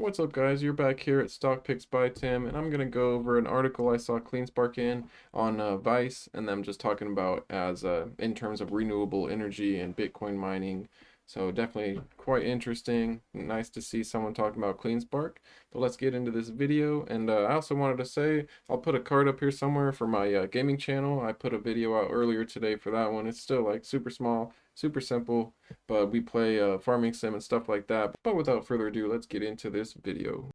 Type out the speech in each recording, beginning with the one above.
What's up, guys? You're back here at Stock Picks by Tim, and I'm gonna go over an article I saw Cleanspark in on Vice, and them just talking about as in terms of renewable energy and Bitcoin mining. So definitely quite interesting. Nice to see someone talking about Cleanspark. But let's get into this video. And I also wanted to say I'll put a card up here somewhere for my gaming channel. I put a video out earlier today for that one. It's still like super small, super simple, but we play farming sim and stuff like that. But without further ado, let's get into this video.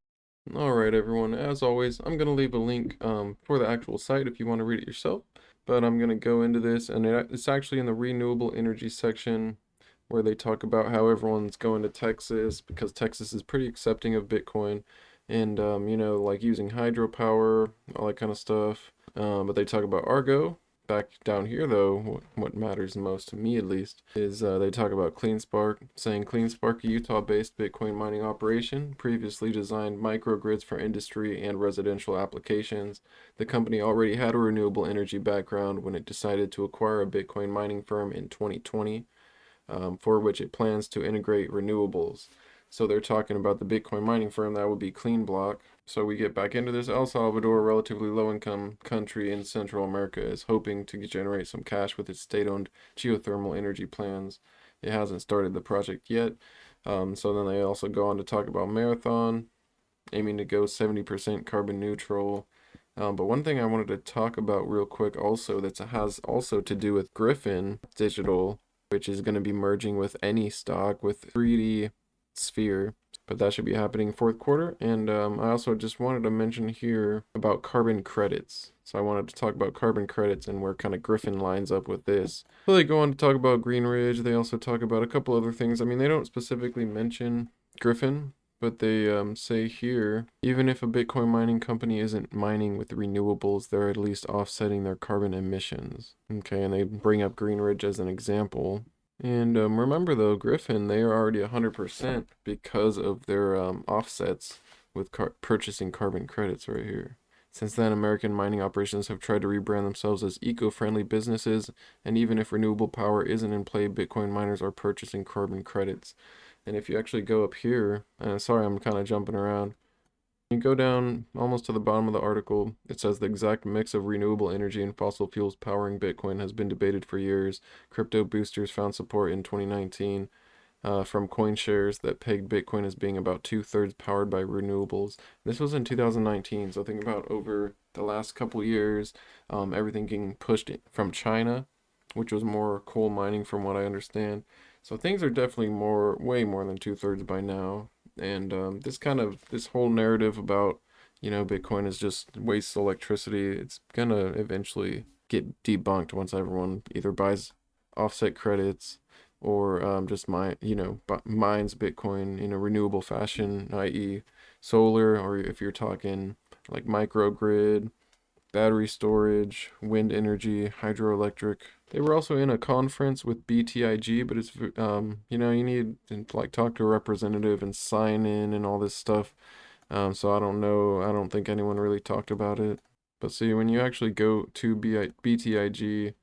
Alright everyone, as always, I'm going to leave a link for the actual site if you want to read it yourself. But I'm going to go into this, and it's actually in the renewable energy section where they talk about how everyone's going to Texas because Texas is pretty accepting of Bitcoin and, like using hydropower, all that kind of stuff. But they talk about Argo. Back down here, though, what matters most to me at least is they talk about Cleanspark, saying Cleanspark, a Utah-based Bitcoin mining operation, previously designed microgrids for industry and residential applications. The company already had a renewable energy background when it decided to acquire a Bitcoin mining firm in 2020, for which it plans to integrate renewables. So they're talking about the Bitcoin mining firm that would be CleanBlock. So we get back into this. El Salvador, a relatively low-income country in Central America, is hoping to generate some cash with its state-owned geothermal energy plans. It hasn't started the project yet. So then they also go on to talk about Marathon, aiming to go 70% carbon neutral. But one thing I wanted to talk about real quick also that has also to do with Gryphon Digital, which is going to be merging with any stock with 3D Sphere, but that should be happening fourth quarter. And I also just wanted to mention here about carbon credits. So I wanted to talk about carbon credits and where kind of Gryphon lines up with this. So they go on to talk about Green Ridge. They also talk about a couple other things. I mean, they don't specifically mention Gryphon, but they say here, even if a Bitcoin mining company isn't mining with renewables, they're at least offsetting their carbon emissions. Okay, and they bring up Green Ridge as an example. And remember though, Gryphon, they are already 100% because of their offsets with purchasing carbon credits right here. Since then, American mining operations have tried to rebrand themselves as eco-friendly businesses, and even if renewable power isn't in play, Bitcoin miners are purchasing carbon credits. And if you actually go up here, sorry, I'm kind of jumping around. You go down almost to the bottom of the article. It says the exact mix of renewable energy and fossil fuels powering Bitcoin has been debated for years. Crypto boosters found support in 2019 from CoinShares that pegged Bitcoin as being about 2/3 powered by renewables. This was in 2019, so think about over the last couple years, everything getting pushed from China, which was more coal mining from what I understand. So things are definitely way more than 2/3 by now. And this whole narrative about, Bitcoin is just waste electricity, it's gonna eventually get debunked once everyone either buys offset credits or just mines Bitcoin in a renewable fashion, i.e. solar, or if you're talking like microgrid, battery storage, wind energy, hydroelectric. They were also in a conference with BTIG, but it's you need to like talk to a representative and sign in and all this stuff. So I don't know. I don't think anyone really talked about it. But see, when you actually go to BTIG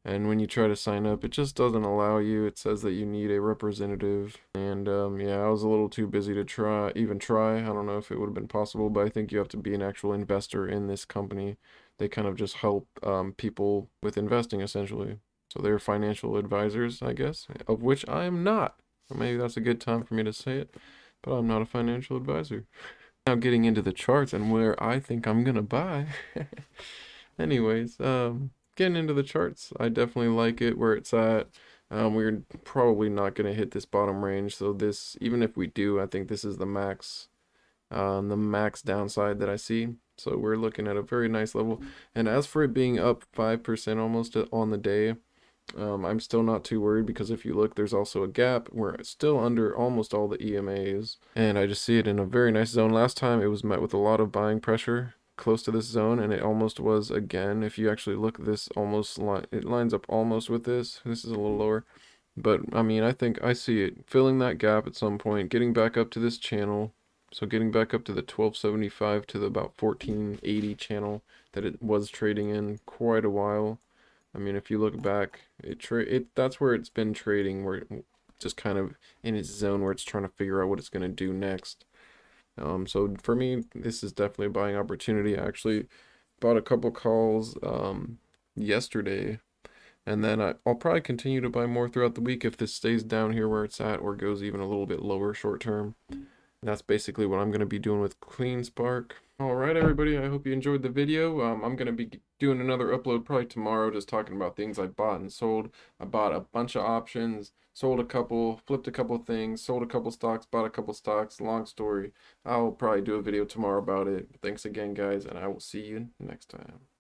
and when you try to sign up, it just doesn't allow you. It says that you need a representative. And yeah, I was a little too busy to even try. I don't know if it would have been possible, but I think you have to be an actual investor in this company. They kind of just help people with investing essentially. So they're financial advisors, I guess, of which I am not. Or maybe that's a good time for me to say it, but I'm not a financial advisor. Now getting into the charts and where I think I'm gonna buy. Anyways, getting into the charts, I definitely like it where it's at. We're probably not gonna hit this bottom range, so this, even if we do, I think this is the max downside that I see. So we're looking at a very nice level. And as for it being up 5% almost on the day, I'm still not too worried because if you look, there's also a gap. We're still under almost all the EMAs, and I just see it in a very nice zone. Last time it was met with a lot of buying pressure close to this zone, and it almost was again. If you actually look, this it lines up almost with this. This is a little lower, but I mean, I think I see it filling that gap at some point, getting back up to this channel. So getting back up to the 1275 to the about 1480 channel that it was trading in quite a while. I mean, if you look back, that's where it's been trading, where it just kind of in its zone where it's trying to figure out what it's going to do next. So for me, this is definitely a buying opportunity. I actually bought a couple calls yesterday, and then I'll probably continue to buy more throughout the week if this stays down here where it's at or goes even a little bit lower short term. That's basically what I'm going to be doing with Cleanspark. All right, everybody, I hope you enjoyed the video. I'm going to be doing another upload probably tomorrow, just talking about things I bought and sold. I bought a bunch of options, sold a couple, flipped a couple things, sold a couple stocks, bought a couple stocks. Long story. I'll probably do a video tomorrow about it. Thanks again, guys, and I will see you next time.